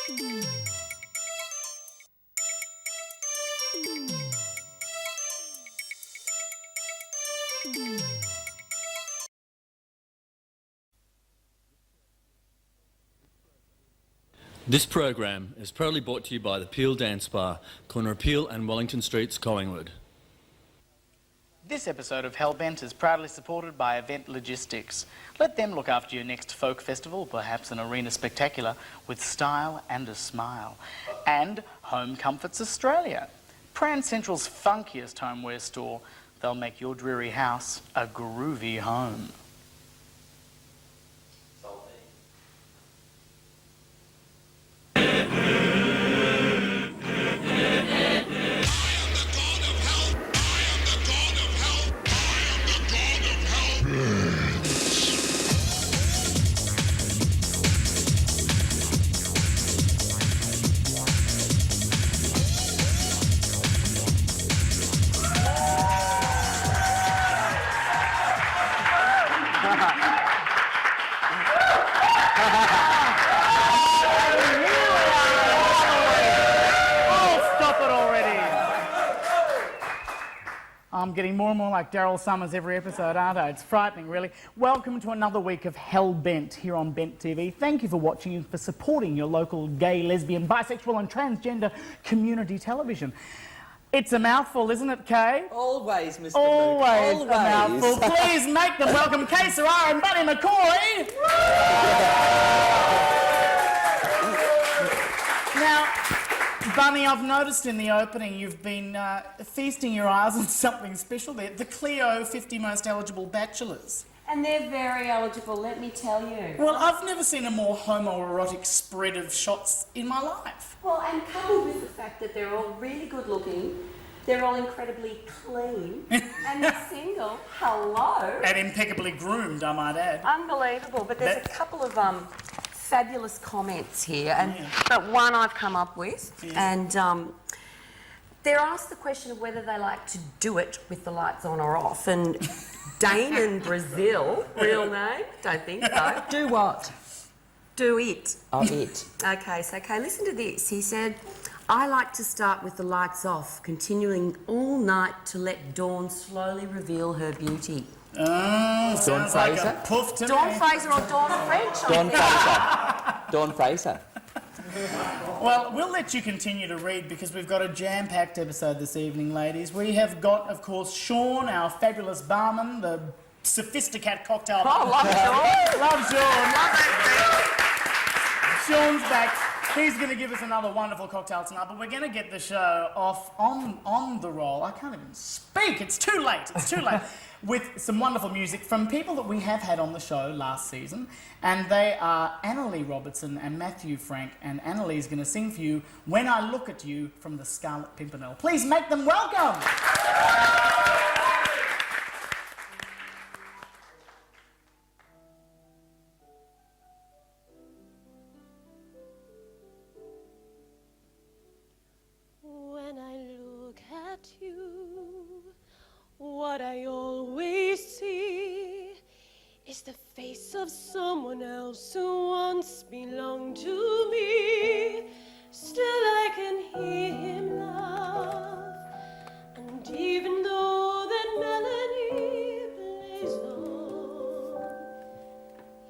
This program is proudly brought to you by the Peel Dance Bar, corner of Peel and Wellington Streets, Collingwood. This episode of Hellbent is proudly supported by Event Logistics. Let them look after your next folk festival, perhaps an arena spectacular, with style and a smile. And Home Comforts Australia, Pran Central's funkiest homeware store. They'll make your dreary house a groovy home. I'm getting more and more like Daryl Summers every episode, aren't I? It's frightening, really. Welcome to another week of Hellbent here on Bent TV. Thank you for watching and for supporting your local gay, lesbian, bisexual and transgender community television. It's a mouthful, isn't it, Kaye? Always, Mr. Always Luke. a mouthful. Please make them welcome Kaye, Sera and Buddy McKoy. Now, Bunny, I've noticed in the opening you've been feasting your eyes on something special there. The Clio 50 Most Eligible Bachelors. And they're very eligible, let me tell you. Well, I've never seen a more homoerotic spread of shots in my life. Well, and coupled with the fact that they're all really good looking, they're all incredibly clean, and they're single. Hello. And impeccably groomed, I might add. Unbelievable, but there's a couple of fabulous comments here, and but one I've come up with, and they're asked the question of whether they like to do it with the lights on or off, and Dane in Brazil, real name? Don't think so. Do what? Do it. Oh, it. Okay, so Kaye, listen to this. He said, I like to start with the lights off, continuing all night to let dawn slowly reveal her beauty. Oh, sounds like a poof to Dawn me. Fraser or Dawn French? Dawn Fraser. Dawn Fraser. Well, we'll let you continue to read because we've got a jam-packed episode this evening, ladies. We have got, of course, Sean, our fabulous barman, the sophisticated cocktail barman. Oh, love Sean. Love Sean. Sean's back. He's going to give us another wonderful cocktail tonight, but we're going to get the show off on the roll. I can't even speak. It's too late. It's too late. With some wonderful music from people that we have had on the show last season, and they are Annalee Robertson and Matthew Frank, and Annalee is going to sing for you When I Look at You from the Scarlet Pimpernel. Please make them welcome. When I look at you, what I always see is the face of someone else who once belonged to me. Still I can hear him laugh, and even though that melody plays on,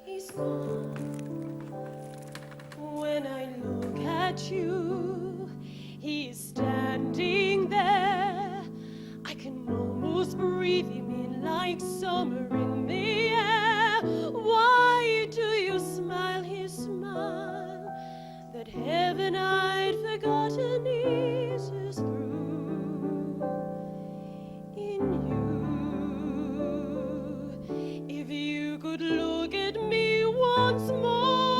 he's gone. When I look at you, he's standing there. I can almost breathe him in like summer in the air. Why do you smile his smile? That heaven I'd forgotten is through in you. If you could look at me once more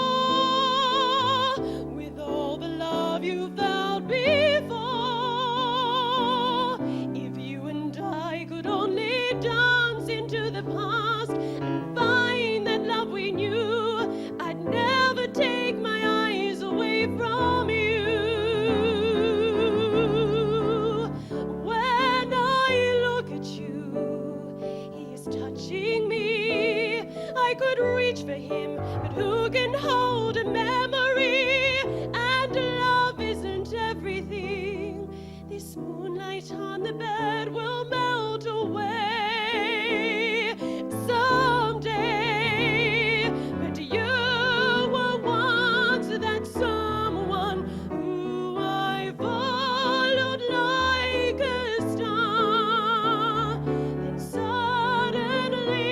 with all the love you felt before, if you and I could only dance into the past and find that love we knew, I'd never take my eyes away from you. When I look at you, he is touching me. I could reach for him, but who can hold a memory? And heat on the bed will melt away someday. But you were once that someone who I followed like a star. Then suddenly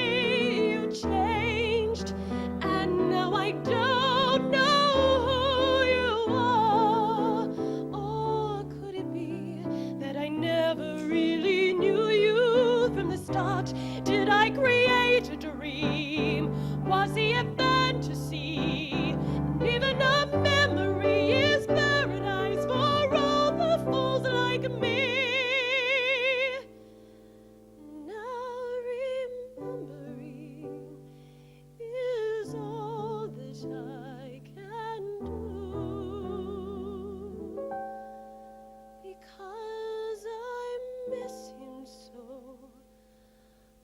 you changed, and now I don't know who you are. Or could it be that I never really knew you from the start? Did I create a dream? Was he a fantasy? And even a memory is paradise for all the fools like me. Now remembering is all that I can do, because I miss him so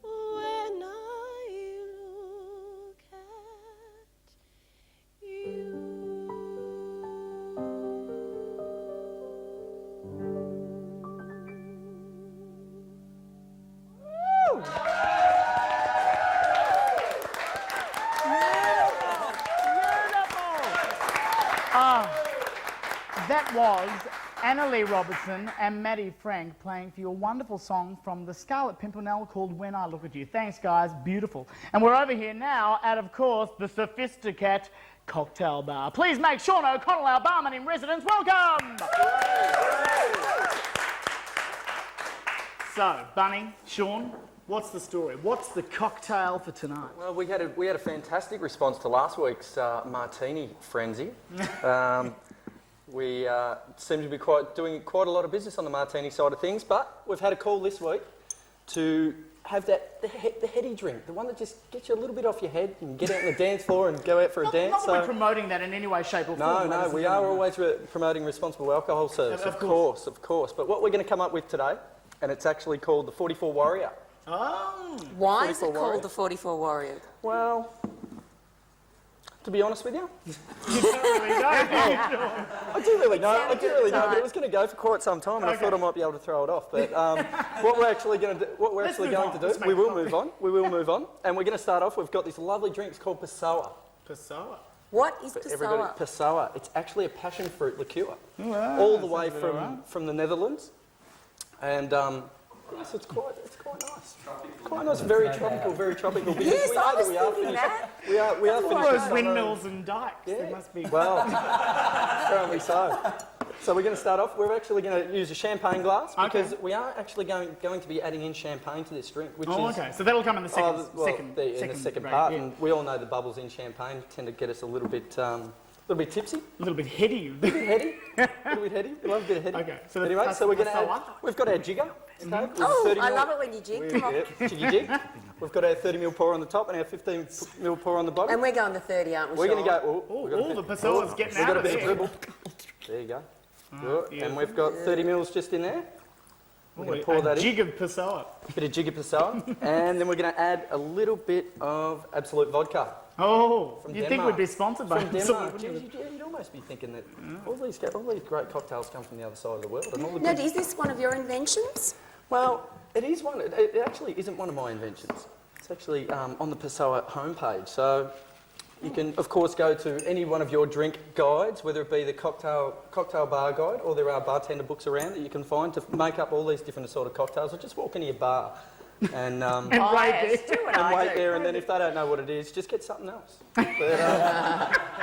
when I look at you. That was Annalee Robertson and Maddie Frank playing for you a wonderful song from the Scarlet Pimpernel called When I Look at You. Thanks, guys. Beautiful. And we're over here now at, of course, the Sophisticat Cocktail Bar. Please make Sean O'Connell, our barman in residence, welcome! So, Bunny, Sean, what's the story? What's the cocktail for tonight? Well, we had a fantastic response to last week's martini frenzy. We seem to be doing quite a lot of business on the martini side of things, but we've had a call this week to have the heady drink, the one that just gets you a little bit off your head and get out on the dance floor and go out for a dance. Not that we're promoting that in any way, shape or form. No, we are always promoting responsible alcohol service, of course. But what we're going to come up with today, and it's actually called the 44 Warrior. Oh. Why is it 44 Warrior. called the 44 Warrior? Well, to be honest with you, You don't really know. I do really know, but it was going to go for quite some time, and I thought I might be able to throw it off. But what we're actually going to do, we will move on, and we're going to start off. We've got this lovely drink. It's called Pessoa. Pessoa. What is Everybody, Pessoa? Pessoa. It's actually a passion fruit liqueur, all the way from the Netherlands, and yes, it's quite nice. Quite nice, very tropical. Because Yes, I was we are thinking finished. that. We are All finished. those with summer. windmills and dikes. Yeah. There must be. Well, apparently so. So we're going to start off. We're actually going to use a champagne glass because we are actually going to be adding in champagne to this drink, which is. Okay. So that'll come in the second, in the second break, part, yeah. and we all know the bubbles in champagne tend to get us a little bit tipsy. A little bit heady. A little bit heady. We love a bit of heady. Okay, so anyway, that's so we're going to Pessoa. add. We've got our jigger. Okay, with Oh, 30 I mil- love it when you jig. Come on. Yeah, jiggy jig. We've got our 30 mil pour on the top and our 15 mil pour on the bottom. And we're going to 30, aren't we, We're going to Sean? go. Oh, the Pessoa's getting We've out got a of bit of there. dribble. There you go. Good. And we've got 30 mils just in there. We're going to pour A that in. jig of Pessoa. A bit of jigger Pessoa. And then we're going to add a little bit of Absolute vodka. Oh, From you'd think Denmark. we'd be sponsored by From Pessoa, Denmark. wouldn't you? You'd almost be thinking that all these great cocktails come from the other side of the world. And all the Now, good- is this one of your inventions? Well, it is one. It actually isn't one of my inventions. It's actually on the Pessoa homepage. So you can, of course, go to any one of your drink guides, whether it be the cocktail bar guide, or there are bartender books around that you can find to make up all these different sort of cocktails. Or just walk into your bar and And right there. Yes, do what and I wait do. there, and then if they don't know what it is, just get something else. But,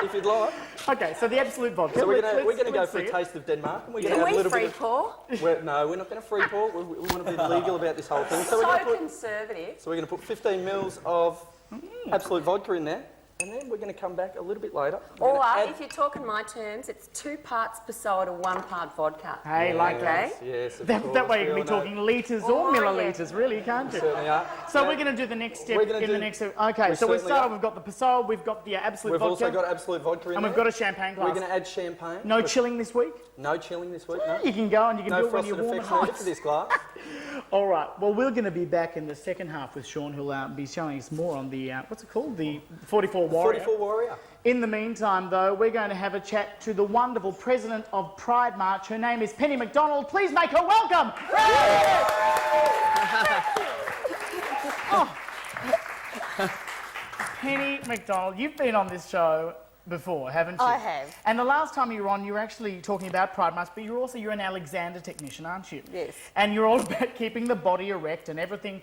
if you'd like. Okay, so the Absolute vodka. So we're going to go let's for see a it. taste of Denmark, and we're going Can to have a we little free bit of. pour? No, we're not going to free pour. We want to be legal about this whole thing. So we're going to put. conservative. So we're going to put 15 mils of Absolute vodka in there, and then we're going to come back a little bit later. We're Or gonna add- if you're talking my terms, it's 2 parts Pessoa to 1 part vodka. Hey, like Okay. Yes, of that. course, That way you we can be all know. talking litres or Oh, yeah. millilitres, really, can't you? Certainly are. So Yeah. we're going to do the next step We're gonna in the do- next... Okay, we so we certainly start. are. We've got the Pessoa, we've got the Absolute We've vodka, also got Absolute vodka in and there. we've got a champagne glass. We're going to add champagne. No chilling this week? No chilling this week, no. You can go and you can No do it when you're frosted warm and effects needed hot. for this glass. All right. Well, we're going to be back in the second half with Sean, who'll be showing us more on the, what's it called? The 44 Warrior. 44 Warrior. In the meantime, though, we're going to have a chat to the wonderful president of Pride March. Her name is Penny McDonald. Please make her welcome. Oh. Penny McDonald, you've been on this show before, haven't you? I have. And the last time you were on, you were actually talking about Pride March, but you're an Alexander technician, aren't you? Yes. And you're all about keeping the body erect and everything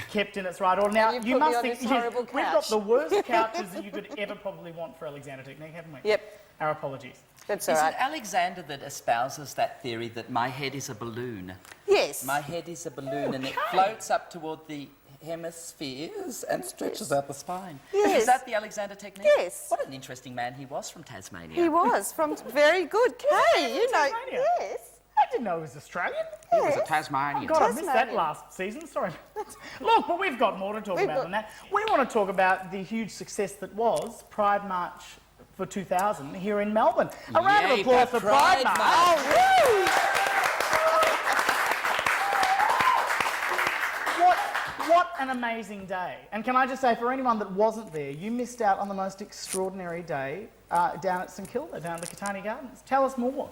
kept in its right order. Now, And you put me must on think this horrible we've got couch. the worst couches that you could ever probably want for Alexander Technique, haven't we? Yep, Our apologies. that's all Is right. it Alexander that espouses that theory that my head is a balloon? Yes. My head is a balloon and it floats up toward the hemispheres and stretches out the spine. Yes. Is that the Alexander technique? Yes. What an interesting man he was from Tasmania. He was from very good Kaye, you know. Tasmania? Yes. I didn't know he was Australian. He was a Yes. Tasmanian. God, I missed that Tasmanian. last season. Sorry. Look, but we've got more to talk about than that. We want to talk about the huge success that was Pride March for 2000 here in Melbourne. A round of Yay applause for for Pride Pride March. March. Oh, woo! What an amazing day. And can I just say, for anyone that wasn't there, you missed out on the most extraordinary day down at St Kilda, down at the Katanni Gardens. Tell us more.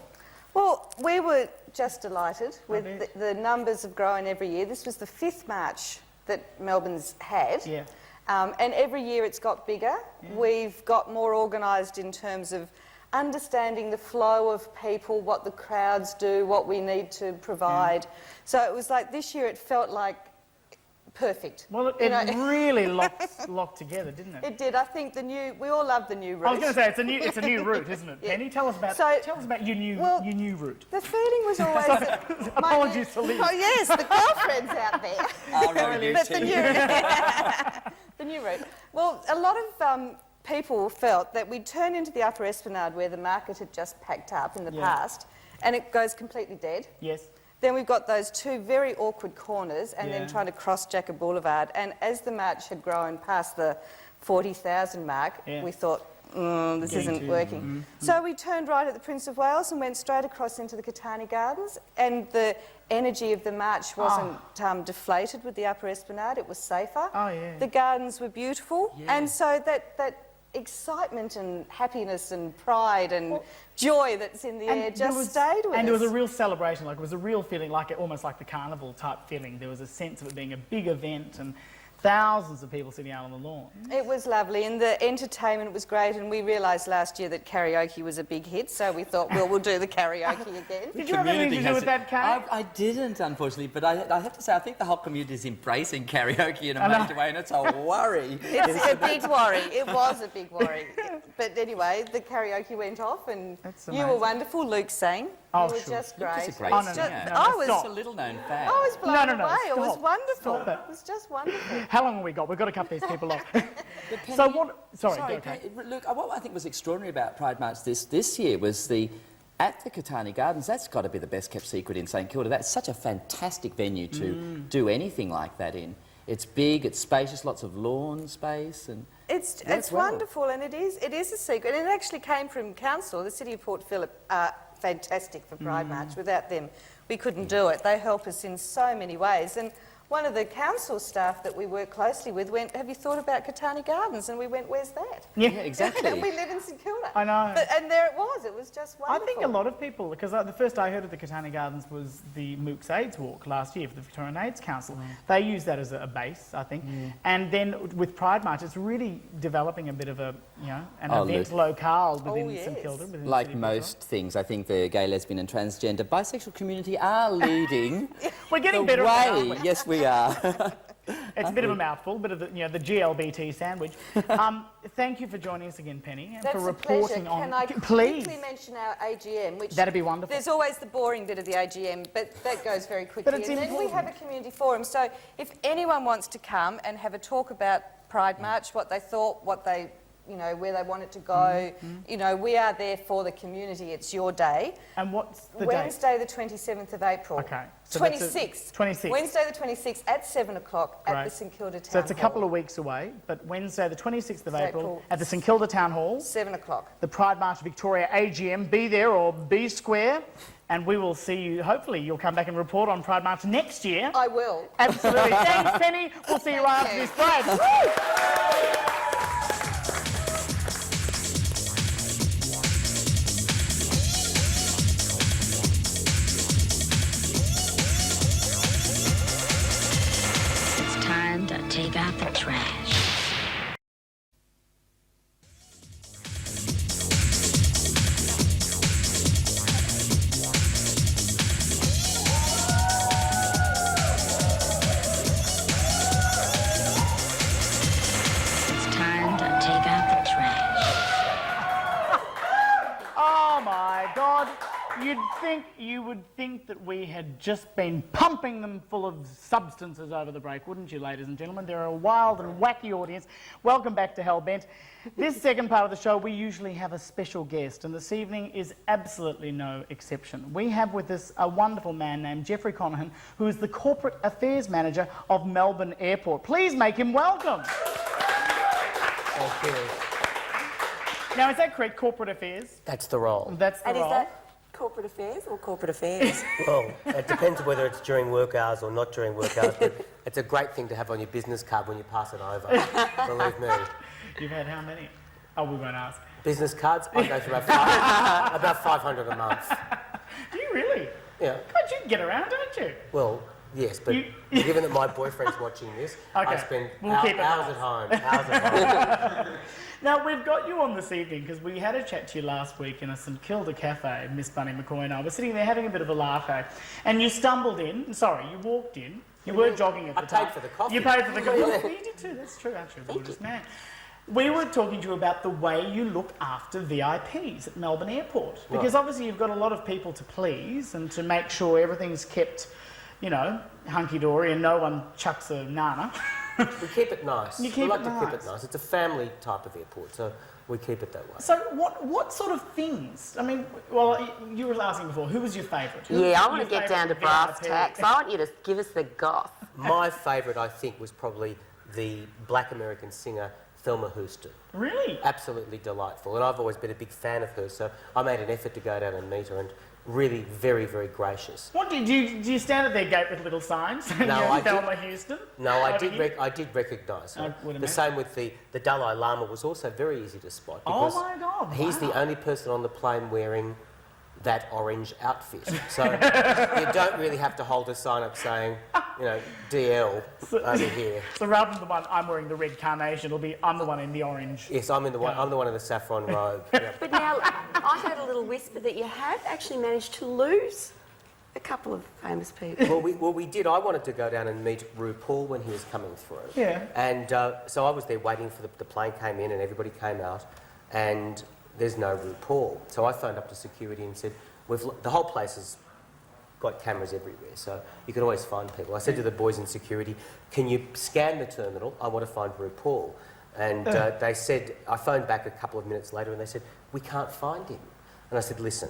Well, we were just delighted with bet. the numbers have grown every year. This was the 5th march that Melbourne's had. Yeah. And every year it's got bigger. We've got more organised in terms of understanding the flow of people, what the crowds do, what we need to provide. So it was like this year it felt like perfect. Well, it You know, really locked together, didn't it? It did. I think we all love the new route. I was going to say it's a new route, isn't it? Yeah. Penny, tell us about your new route. The feeling was always that Apologies to Liz. Oh yes, the girlfriends out there. I'll row you But too. the new, the new route. Well, a lot of people felt that we'd turn into the Upper Esplanade where the market had just packed up in the past, and it goes completely dead. Yes. Then we've got those two very awkward corners, and then trying to cross Jacker Boulevard. And as the march had grown past the 40,000 mark, we thought, this isn't working. So we turned right at the Prince of Wales and went straight across into the Katanni Gardens, and the energy of the march wasn't deflated with the Upper Esplanade, it was safer. Oh, yeah. The gardens were beautiful, and so that excitement and happiness and pride and joy that's in the air just stayed with us. And there was a real celebration, like it was a real feeling, almost like the carnival type feeling. There was a sense of it being a big event and thousands of people sitting out on the lawn. It was lovely, and the entertainment was great, and we realised last year that karaoke was a big hit, so we thought, well, we'll do the karaoke again. Did you have anything to do with that, Kaye? I didn't, unfortunately, but I have to say, I think the whole community is embracing karaoke in a major way, and it's a worry. It's a big worry. It was a big worry. But anyway, the karaoke went off, and That's you were amazing. wonderful. Luke sang. Oh, you were sure. just Luke great. is a great Oh, no, singer. no, I was- It's a little-known fact. I was blown No, away. It was stop. wonderful. Stop it. It was just wonderful. How long have we got? We've got to cut these people off. Penny- So what... Sorry, Sorry, go, Kaye. look, what I think was extraordinary about Pride March this year was at the Katanni Gardens, that's got to be the best kept secret in St Kilda. That's such a fantastic venue to do anything like that in. It's big, it's spacious, lots of lawn space, and It's worked well. wonderful, and it is a secret. And it actually came from council. The City of Port Phillip are fantastic for Pride March. Without them, we couldn't do it. They help us in so many ways. And one of the council staff that we work closely with went, "Have you thought about Katanni Gardens?" And we went, "Where's that?" Yeah, exactly. we live in St Kilda. I know. And there it was. It was just I wonderful. think a lot of people, because the first I heard of the Katanni Gardens was the Mooks AIDS Walk last year for the Victorian AIDS Council. They use that as a base, I think. And then with Pride March, it's really developing a bit of an event locale within St yes. Kilda. Within the like city of most things, I think the gay, lesbian and transgender bisexual community are leading We're getting the better at it, aren't way. we? Yes, we are. It's a bit of a mouthful, bit of the GLBT sandwich. Thank you for joining us again, Penny, and That's for a pleasure. reporting on. Can I Please. quickly mention our AGM? Which That'd be wonderful. There's always the boring bit of the AGM, but that goes very quickly. But it's and then we important. have a community forum. So if anyone wants to come and have a talk about Pride March, what they thought, what they, where they want it to go, we are there for the community. It's your day. And what's the date? Wednesday, the 27th of April. Okay. So that's 26th. 26th. Wednesday, the 26th at 7 o'clock at Great. the St Kilda Town So it's a couple Hall. of weeks away, but Wednesday, the 26th of April, April. at the St Kilda Town Hall, 7 o'clock. the Pride March Victoria AGM. Be there or be square. And we will see you, hopefully you'll come back and report on Pride March next year. I will. Absolutely. Thanks, Penny. We'll see you right after this break. Woo! It's time to take out the trash. It's time to take out the trash. Oh my God. You would think that we had just been pumping them full of substances over the break, wouldn't you, ladies and gentlemen? They're a wild and wacky audience. Welcome back to Hellbent. This second part of the show, we usually have a special guest, and this evening is absolutely no exception. We have with us a wonderful man named Jeffrey Conahan, who is the Corporate Affairs Manager of Melbourne Airport. Please make him welcome. Thank you. Now, is that correct, Corporate Affairs? That's the role. That's the And is role. that corporate affairs or corporate affairs? Well, it depends whether it's during work hours or not during work hours, but it's a great thing to have on your business card when you pass it over. Believe me. You've had how many? Oh, we won't ask. Business cards, I go through about 500 a month. Do you really? Yeah. God, you can get around, don't you? Well, yes, but given that my boyfriend's watching this, I Okay, spend we'll keep it hours at home. Hours at home. Now, we've got you on this evening because we had a chat to you last week in a St Kilda cafe. Miss Bunny McKoy and I were sitting there having a bit of a laugh, and you stumbled in. Sorry, you walked in. You were jogging at the time. I paid for the coffee. You paid for the coffee. Well, you did too. That's true, actually. Gorgeous man. We were talking to you about the way you look after VIPs at Melbourne Airport. Because obviously you've got a lot of people to please and to make sure everything's kept, you know, hunky-dory and no one chucks a nana. We keep it nice. You keep we like it to keep nice. it nice. It's a family type of airport, so we keep it that way. So what sort of things? I mean, well, you were asking before, who was your favourite? Yeah, I want to get down to brass tacks. I want you to give us the goss. My favourite, I think, was probably the black American singer Thelma Houston. Really? Absolutely delightful, and I've always been a big fan of hers, so I made an effort to go down and meet her, and really very, very gracious. What do you stand at their gate with little signs? No, I Thelma Houston. No, I did recognise her. I would The imagine. same with the Dalai Lama was also very easy to spot Oh because my God! he's wow. the only person on the plane wearing that orange outfit. So you don't really have to hold a sign up saying, you know, DL over here. So rather than the one I'm wearing the red carnation, it'll be I'm the one in the orange. Yes, I'm the one in the saffron robe. Yep. But now, I heard a little whisper that you have actually managed to lose a couple of famous people. Well, we did. I wanted to go down and meet RuPaul when he was coming through. Yeah. And so I was there waiting for the plane came in and everybody came out, and there's no RuPaul. So I phoned up to security and said, the whole place has got cameras everywhere, so you can always find people. I said to the boys in security, can you scan the terminal? I want to find RuPaul. And they said, I phoned back a couple of minutes later and they said, we can't find him. And I said, listen,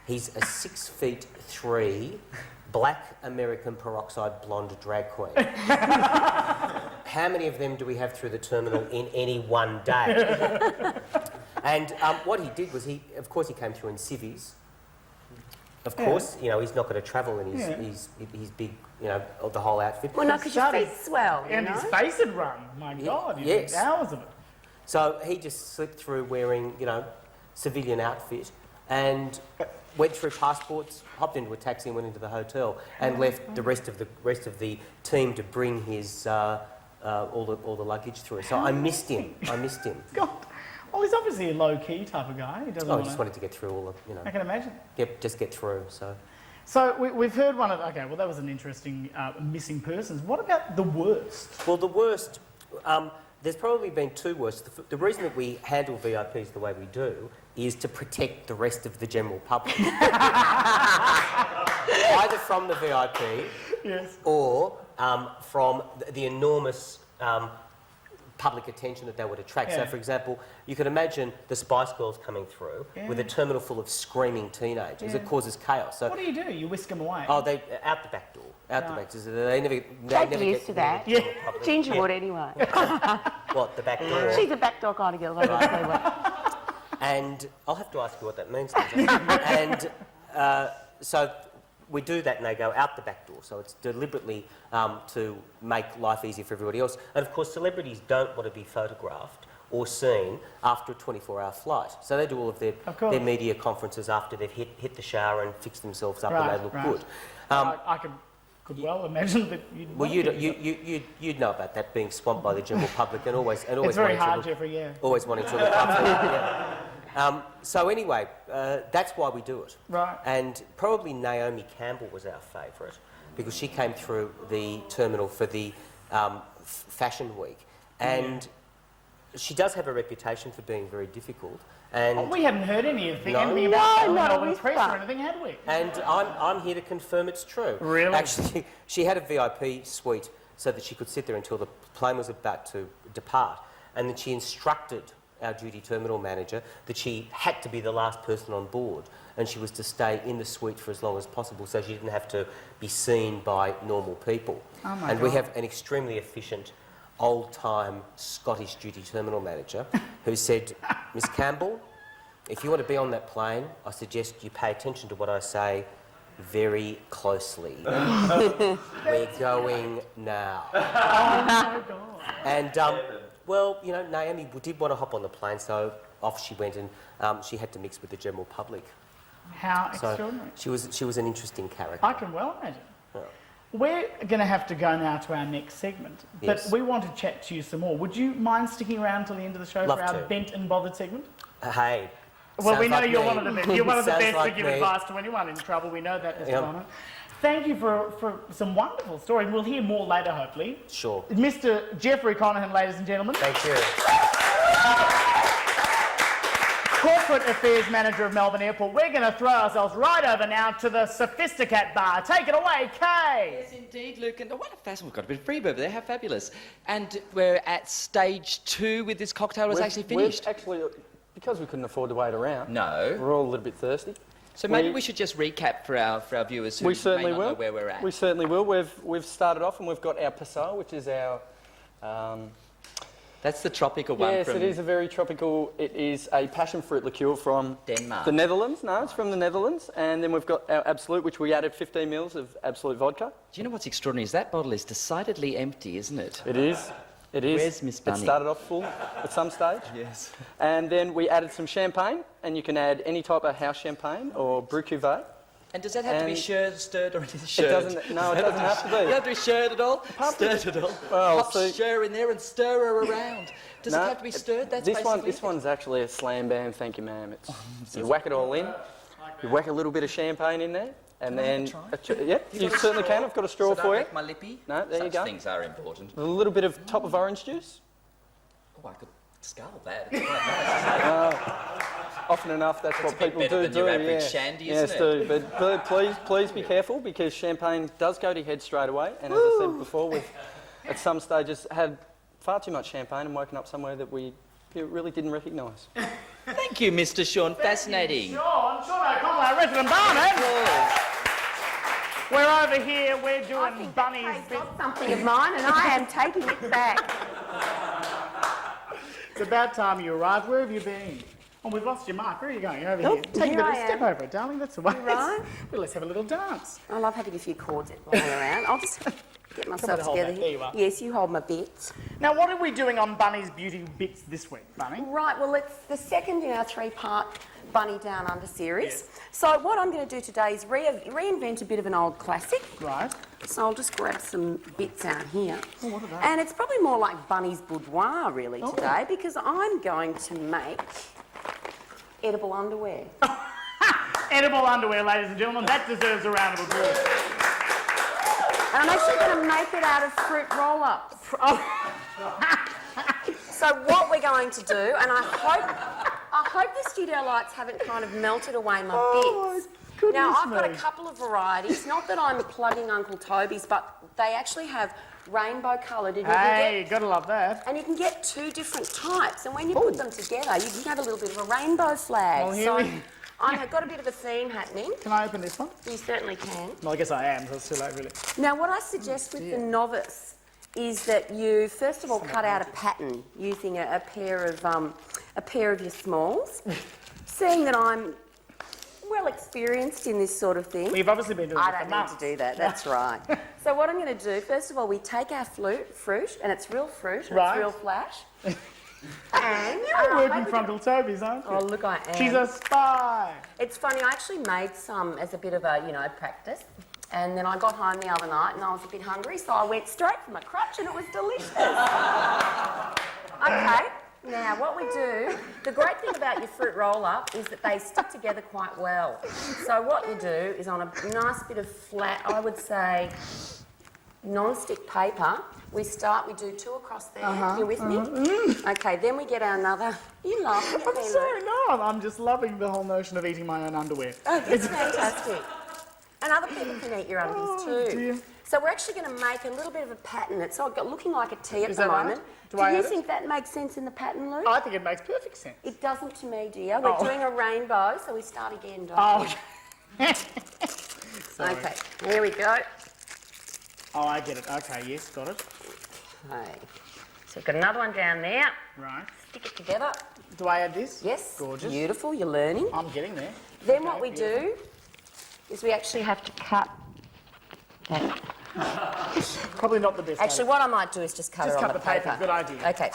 he's a 6'3" black American peroxide blonde drag queen. How many of them do we have through the terminal in any one day? And what he did was, of course, he came through in civvies. Of course, you know, he's not going to travel in his big, you know, the whole outfit. Well, no, because your feet's swell, you And know? his face had run. My God, he yes. did hours of it. So he just slipped through wearing, you know, civilian outfit and went through passports, hopped into a taxi and went into the hotel and left the rest of the team to bring his all the luggage through. So I missed him. God. Well, he's obviously a low-key type of guy. He doesn't I want just to... wanted to get through all the, you know. I can imagine. Just get through. So So we've heard one of... Okay, well, that was an interesting missing persons. What about the worst? well, the worst. There's probably been two worst. The reason that we handle VIPs the way we do is to protect the rest of the general public, either from the VIP Yes. or from the enormous public attention that they would attract. Yeah. So, for example, you can imagine the Spice Girls coming through with a terminal full of screaming teenagers. It causes chaos. So, What do? You whisk them away? oh, they out the back door. Out the back. So they never Get get used to that. never get public. Ginger would anyway. What, the back door? She's a backdoor kind of girl. And I'll have to ask you what that means. Lindsay. And So we do that and they go out the back door. So it's deliberately to make life easier for everybody else. And of course, celebrities don't want to be photographed or seen after a 24-hour flight. So they do all of their media conferences after they've hit the shower and fixed themselves up and they look good. I could well imagine that you'd Well, you'd know about that, being swamped by the general public and always it's very hard, Jeffrey, yeah. Always wanting to look after it. So anyway, that's why we do it. Right. And probably Naomi Campbell was our favourite because she came through the terminal for the Fashion Week. And she does have a reputation for being very difficult. And we hadn't heard anything about the Melbourne press or anything, had we? And I'm here to confirm it's true. Really? Actually, she had a VIP suite so that she could sit there until the plane was about to depart. And then she instructed our duty terminal manager that she had to be the last person on board and she was to stay in the suite for as long as possible so she didn't have to be seen by normal people. Oh my and God. we have an extremely efficient old-time Scottish duty terminal manager who said, Miss Campbell, if you want to be on that plane, I suggest you pay attention to what I say very closely. We're going now. Oh my God. And, well, you know, Naomi did want to hop on the plane, so off she went and she had to mix with the general public. How extraordinary. She was an interesting character. I can well imagine. We're going to have to go now to our next segment, but we want to chat to you some more. Would you mind sticking around till the end of the show for our bent and bothered segment? Hey. Well, we know like you're me. one of the best. You're one of the best like to give me. advice to anyone in trouble. We know that, Mr. Conahan. Thank you for some wonderful stories. We'll hear more later, hopefully. Sure. Mr. Jeffrey Conahan, ladies and gentlemen. Thank you. Corporate Affairs Manager of Melbourne Airport. We're going to throw ourselves right over now to the Sophisticat Bar. Take it away, Kaye. Yes, indeed, Luke. And what a fashion. We've got a bit of freebie over there. How fabulous. And we're at stage 2 with this cocktail. It's actually finished. Actually, because we couldn't afford to wait around. No. We're all a little bit thirsty. So maybe we should just recap for our viewers who We certainly may not will. know where we're at. We certainly will. We've started off and we've got our Passau, which is our... That's the tropical one yes, from... it is a very tropical... It is a passion fruit liqueur from... Denmark. The Netherlands. No, it's from the Netherlands. And then we've got our Absolute, which we added 15 mils of Absolute vodka. Do you know what's extraordinary is that bottle is decidedly empty, isn't it? It is. It is. Where's Miss Bunny? It started off full at some stage. Yes. And then we added some champagne, and you can add any type of house champagne or Brut Cuvée. And does that have to be stirred or anything? It doesn't. No, it doesn't have to be. You don't have to be stirred at all? Stirred at all? Well, Pop stir in there and stir her around. Does it have to be stirred? That's This one's actually a slam bam, thank you, ma'am. You whack it all in, you whack a little bit of champagne in there, and then... Yeah, you certainly can. I've got a straw for you. My lippy? No, there you go. Such things are important. A little bit of top of orange juice. Oh, I could scull that. It's quite nice. Often enough, that's what people better do. than your average shandy, isn't yes, it? do. But please be careful because champagne does go to your head straight away. And as I said before, we've at some stages had far too much champagne and woken up somewhere that we really didn't recognise. Thank you, Mr. Sean. Fascinating. Sean O'Connell, our resident barman. We're over here, we're doing Bunny's... I've got something of mine and I am taking it back. It's about time you arrived. Where have you been? Oh, we've lost your mark. Where are you going? Over here. Take a here bit of I step am. over it, darling. That's the way. Right. Well, let's have a little dance. I love having a few chords lying around. I'll just get myself hold together that. here. There you are. Yes, you hold my bits. Now, what are we doing on Bunny's Beauty Bits this week, Bunny? Right, well, it's the second in our 3-part Bunny Down Under series. So what I'm going to do today is reinvent a bit of an old classic. Right. So I'll just grab some bits out here. Oh, what are they? And it's probably more like Bunny's boudoir, really, today, because I'm going to make edible underwear. Edible underwear, ladies and gentlemen. That deserves a round of applause. And I'm actually going to make it out of fruit roll-ups. So what we're going to do, and I hope the studio lights haven't kind of melted away my bits. Now, I've got a couple of varieties. Not that I'm plugging Uncle Toby's, but they actually have rainbow coloured. Hey, gotta love that. And you can get 2 different types. And when you put them together, you can have a little bit of a rainbow flag. Well, So I've got a bit of a theme happening. Can I open this one? You certainly can. Well, I guess I am, so it's too late, really. Now, what I suggest with the novice is that you first of all cut out a pattern using a pair of your smalls. Seeing that I'm well experienced in this sort of thing. We've obviously been doing it I for don't months. need to do that, that's right. So what I'm going to do, first of all, we take our fruit, and it's real fruit, and Right. it's real flash. And You're working maybe frontal Tobies, aren't you? Oh, look, I am. She's a spy. It's funny, I actually made some as a bit of a, practice. And then I got home the other night and I was a bit hungry, so I went straight for my crutch and it was delicious. Okay, now what we do, the great thing about your fruit roll-up is that they stick together quite well. So what you do is on a nice bit of flat, I would say, non-stick paper, we do 2 across there. You with me? Okay, then we get our another... You laughing at me, I'm sorry, no, I'm just loving the whole notion of eating my own underwear. Oh, it's fantastic. And other people can eat your undies too. Dear. So we're actually going to make a little bit of a pattern. It's looking like a T at Is the that right? moment. Do Do I you add it? think that makes sense in the pattern, Lou? I think it makes perfect sense. It doesn't to me, dear. We're doing a rainbow, so we start again, don't Oh, we? sorry. Okay, here we go. Oh, I get it. Okay, yes, got it. Okay. So we've got another one down there. Right. Stick it together. Do I add this? Yes. Gorgeous. Beautiful, you're learning. I'm getting there. Then what we do is we actually have to cut that. Probably not the best. Actually, what I might do is just cut Just it cut on the paper. Good idea. Okay,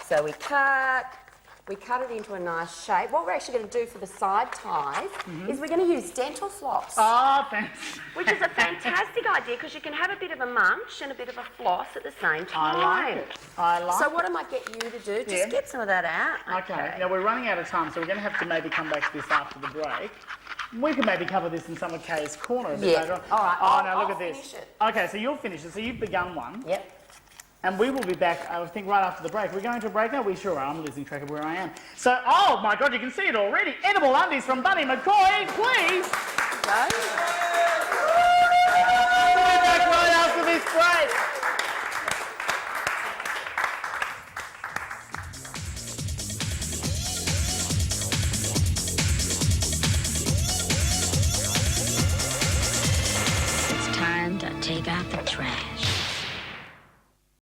so we cut it into a nice shape. What we're actually going to do for the side ties is we're going to use dental floss, Oh, thanks. which is a fantastic idea because you can have a bit of a munch and a bit of a floss at the same time. I like it. I like So it. what I might get you to do, just Yeah. get some of that out. Okay, now we're running out of time, so we're going to have to maybe come back to this after the break. We can maybe cover this in some of Kaye's corner a bit Yeah. later on. All right, Oh, now look I'll at this. finish it. Okay, so you'll finish it. So you've begun one. Yep. And we will be back, I think, right after the break. We're going to a break now? We sure are. I'm losing track of where I am. So, oh my God, you can see it already. Edible undies from Bunny McKoy, please. Go. We'll be back right after this break. It's time to take out the trash.